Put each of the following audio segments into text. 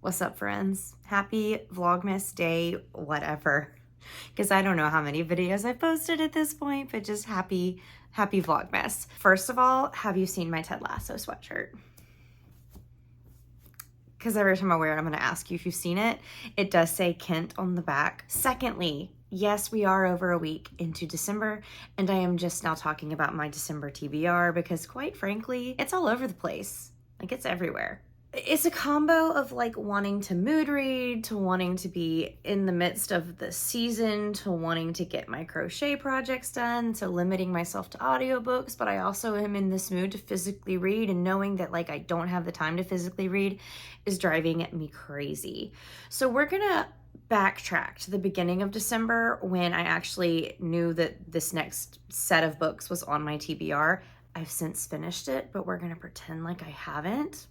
What's up, friends? Happy Vlogmas Day, whatever. Because I don't know how many videos I've posted at this point, but just happy Vlogmas. First of all, have you seen my Ted Lasso sweatshirt? Because every time I wear it, I'm going to ask you if you've seen it. It does say Kent on the back. Secondly, yes, we are over a week into December, and I am just now talking about my December TBR because, quite frankly, it's all over the place. Like, it's everywhere. It's a combo of like wanting to mood read, to wanting to be in the midst of the season, to wanting to get my crochet projects done, to limiting myself to audiobooks, but I also am in this mood to physically read, and knowing that like I don't have the time to physically read is driving me crazy. So we're gonna backtrack to the beginning of December when I actually knew that this next set of books was on my TBR. I've since finished it, but we're gonna pretend like I haven't.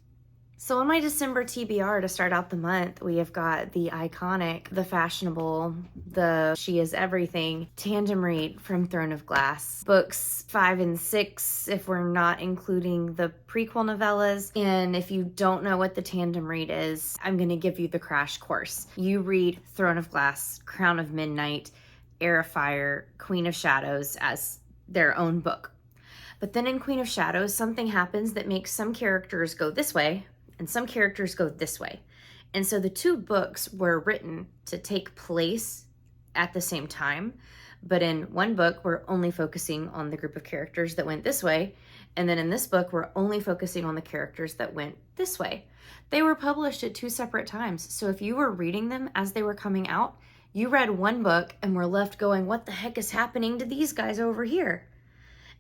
So on my December TBR to start out the month, we have got the iconic, the fashionable, the She Is Everything tandem read from Throne of Glass. Books 5 and 6, if we're not including the prequel novellas. And if you don't know what the tandem read is, I'm going to give you the crash course. You read Throne of Glass, Crown of Midnight, Heir of Fire, Queen of Shadows as their own book. But then in Queen of Shadows, something happens that makes some characters go this way, and some characters go this way. And so the two books were written to take place at the same time, but in one book, we're only focusing on the group of characters that went this way, and then in this book, we're only focusing on the characters that went this way. They were published at two separate times, so if you were reading them as they were coming out, you read one book and were left going, what the heck is happening to these guys over here?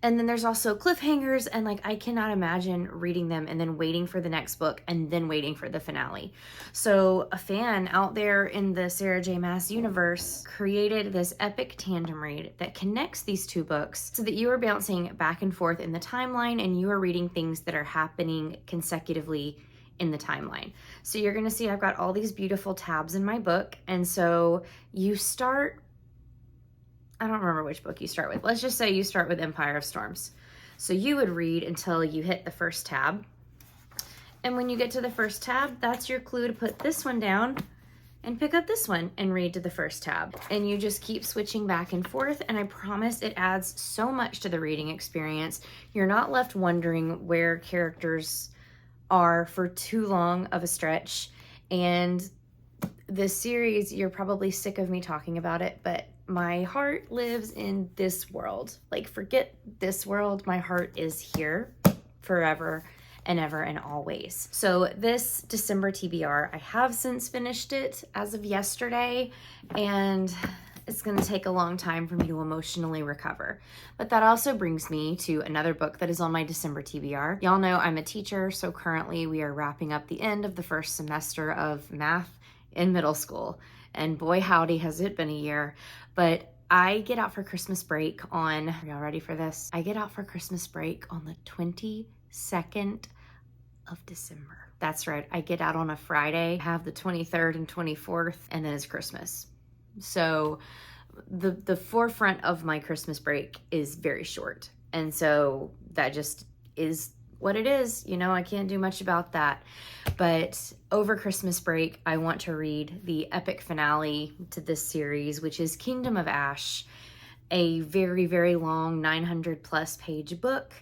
And then there's also cliffhangers, and like I cannot imagine reading them and then waiting for the next book and then waiting for the finale. So a fan out there in the Sarah J. Maas universe created this epic tandem read that connects these two books so that you are bouncing back and forth in the timeline and you are reading things that are happening consecutively in the timeline. So you're gonna see I've got all these beautiful tabs in my book, and so you start, I don't remember which book you start with. Let's just say you start with Empire of Storms. So you would read until you hit the first tab. And when you get to the first tab, that's your clue to put this one down and pick up this one and read to the first tab. And you just keep switching back and forth. And I promise it adds so much to the reading experience. You're not left wondering where characters are for too long of a stretch. And this series, you're probably sick of me talking about it, but my heart lives in this world. Like, forget this world. My heart is here forever and ever and always. So this December TBR, I have since finished it as of yesterday, and it's going to take a long time for me to emotionally recover. But that also brings me to another book that is on my December TBR. Y'all know I'm a teacher, so currently we are wrapping up the end of the first semester of math in middle school. And boy, howdy, has it been a year. But I get out for Christmas break on, are y'all ready for this? I get out for Christmas break on the 22nd of December. That's right, I get out on a Friday, have the 23rd and 24th, and then it's Christmas. So the forefront of my Christmas break is very short. And so that just is what it is. You know, I can't do much about that. But over Christmas break, I want to read the epic finale to this series, which is Kingdom of Ash, a very, very long 900+ page book.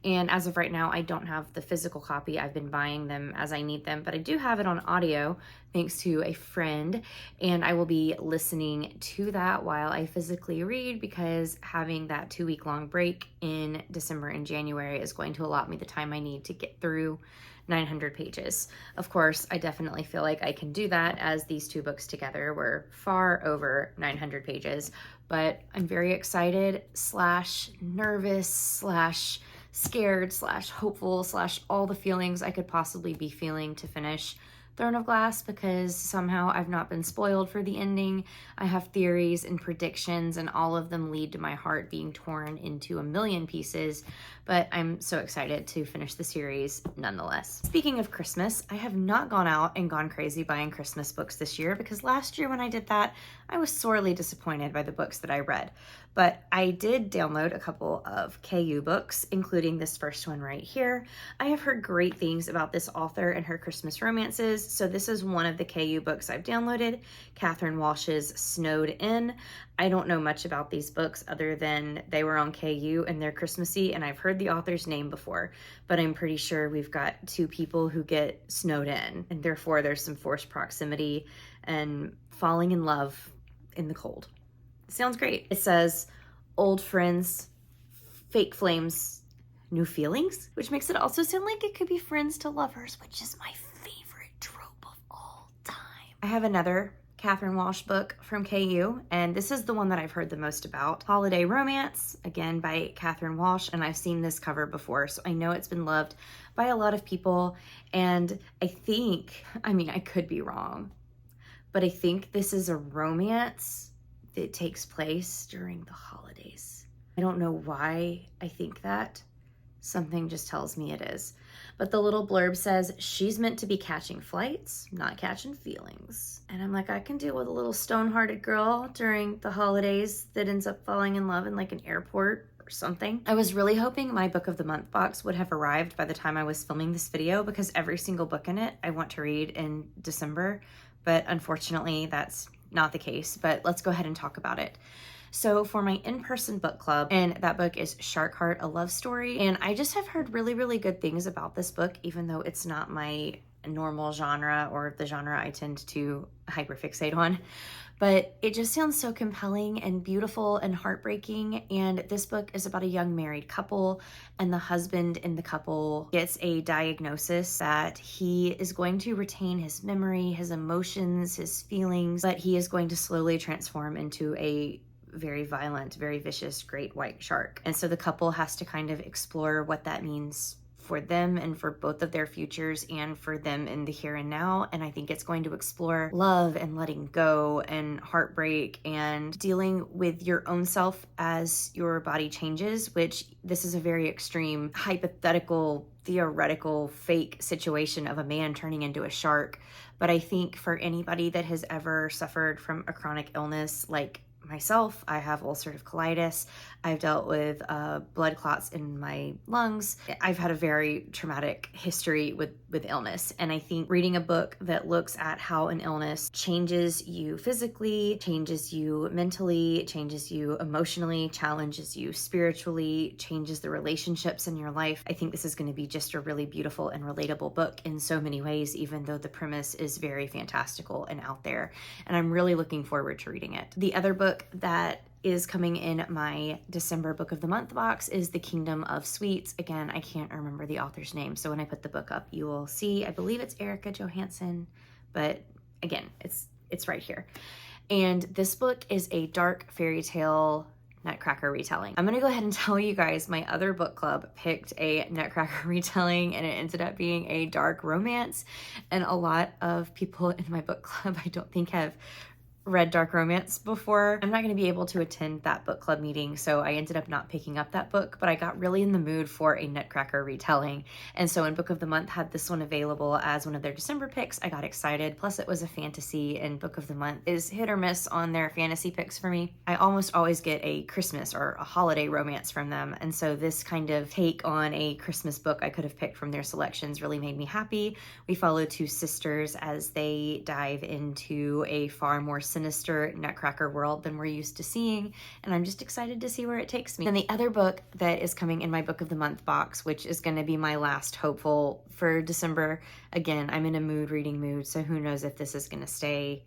And as of right now, I don't have the physical copy. I've been buying them as I need them, but I do have it on audio thanks to a friend, and I will be listening to that while I physically read, because having that 2-week-long break in December and January is going to allot me the time I need to get through 900 pages. Of course, I definitely feel like I can do that, as these two books together were far over 900 pages, but I'm very excited / nervous / scared / hopeful / all the feelings I could possibly be feeling to finish Throne of Glass, because somehow I've not been spoiled for the ending. I have theories and predictions, and all of them lead to my heart being torn into a million pieces but I'm so excited to finish the series nonetheless. Speaking of Christmas, I have not gone out and gone crazy buying Christmas books this year because last year when I did that, I was sorely disappointed by the books that I read. But I did download a couple of KU books, including this first one right here. I have heard great things about this author and her Christmas romances, so this is one of the KU books I've downloaded, Catherine Walsh's Snowed In. I don't know much about these books other than they were on KU and they're Christmassy, and I've heard the author's name before, but I'm pretty sure we've got two people who get snowed in, and therefore there's some forced proximity and falling in love in the cold. Sounds great. It says, old friends, fake flames, new feelings, which makes it also sound like it could be friends to lovers, which is my favorite trope of all time. I have another Catherine Walsh book from KU, and this is the one that I've heard the most about. Holiday Romance, again by Catherine Walsh, and I've seen this cover before, so I know it's been loved by a lot of people, and I think, I mean, I could be wrong, but I think this is a romance that takes place during the holidays. I don't know why I think that. Something just tells me it is. But the little blurb says, she's meant to be catching flights, not catching feelings. And I'm like, I can deal with a little stone-hearted girl during the holidays that ends up falling in love in like an airport or something. I was really hoping my book of the month box would have arrived by the time I was filming this video because every single book in it I want to read in December. But unfortunately, that's not the case, but let's go ahead and talk about it. So for my in-person book club, and that book is Shark Heart, A Love Story, and I just have heard really, really good things about this book, even though it's not my normal genre or the genre I tend to hyperfixate on. But it just sounds so compelling and beautiful and heartbreaking. And this book is about a young married couple, and the husband in the couple gets a diagnosis that he is going to retain his memory, his emotions, his feelings, but he is going to slowly transform into a very violent, very vicious great white shark. And so the couple has to kind of explore what that means for them and for both of their futures and for them in the here and now. And I think it's going to explore love and letting go and heartbreak and dealing with your own self as your body changes, which this is a very extreme, hypothetical, theoretical, fake situation of a man turning into a shark. But I think for anybody that has ever suffered from a chronic illness like myself, I have ulcerative colitis. I've dealt with blood clots in my lungs. I've had a very traumatic history with illness. And I think reading a book that looks at how an illness changes you physically, changes you mentally, changes you emotionally, challenges you spiritually, changes the relationships in your life, I think this is going to be just a really beautiful and relatable book in so many ways, even though the premise is very fantastical and out there. And I'm really looking forward to reading it. The other book that is coming in my December book of the month box is The Kingdom of Sweets. Again, I can't remember the author's name, so when I put the book up, you will see. I believe it's Erica Johansson, but again, it's right here. And this book is a dark fairy tale Nutcracker retelling. I'm gonna go ahead and tell you guys my other book club picked a Nutcracker retelling and it ended up being a dark romance. And a lot of people in my book club I don't think have read dark romance before. I'm not going to be able to attend that book club meeting, so I ended up not picking up that book, but I got really in the mood for a Nutcracker retelling. And so when Book of the Month had this one available as one of their December picks, I got excited. Plus it was a fantasy, and Book of the Month is hit or miss on their fantasy picks for me. I almost always get a Christmas or a holiday romance from them, and so this kind of take on a Christmas book I could have picked from their selections really made me happy. We follow two sisters as they dive into a far more sinister Nutcracker world than we're used to seeing, and I'm just excited to see where it takes me. And the other book that is coming in my Book of the Month box, which is going to be my last hopeful for December, again, I'm in a reading mood, so who knows if this is going to stay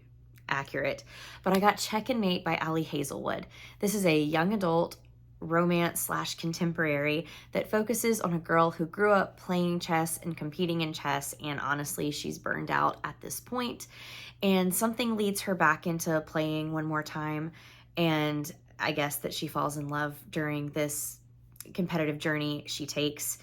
accurate, but I got Check and Mate by Ali Hazelwood. This is a young adult romance / contemporary that focuses on a girl who grew up playing chess and competing in chess, and honestly she's burned out at this point, and something leads her back into playing one more time, and I guess that she falls in love during this competitive journey she takes.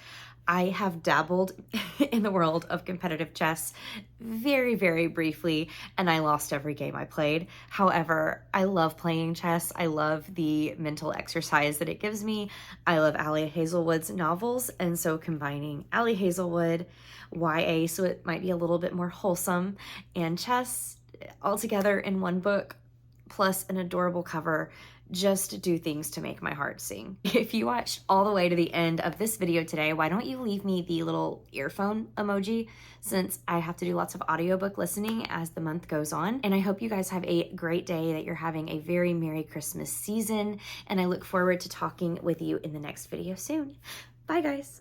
I have dabbled in the world of competitive chess very, very briefly, and I lost every game I played. However, I love playing chess. I love the mental exercise that it gives me. I love Ali Hazelwood's novels, and so combining Ali Hazelwood, YA, so it might be a little bit more wholesome, and chess all together in one book, plus an adorable cover, just do things to make my heart sing. If you watched all the way to the end of this video today, why don't you leave me the little earphone emoji, since I have to do lots of audiobook listening as the month goes on. And I hope you guys have a great day, that you're having a very Merry Christmas season, and I look forward to talking with you in the next video soon. Bye guys.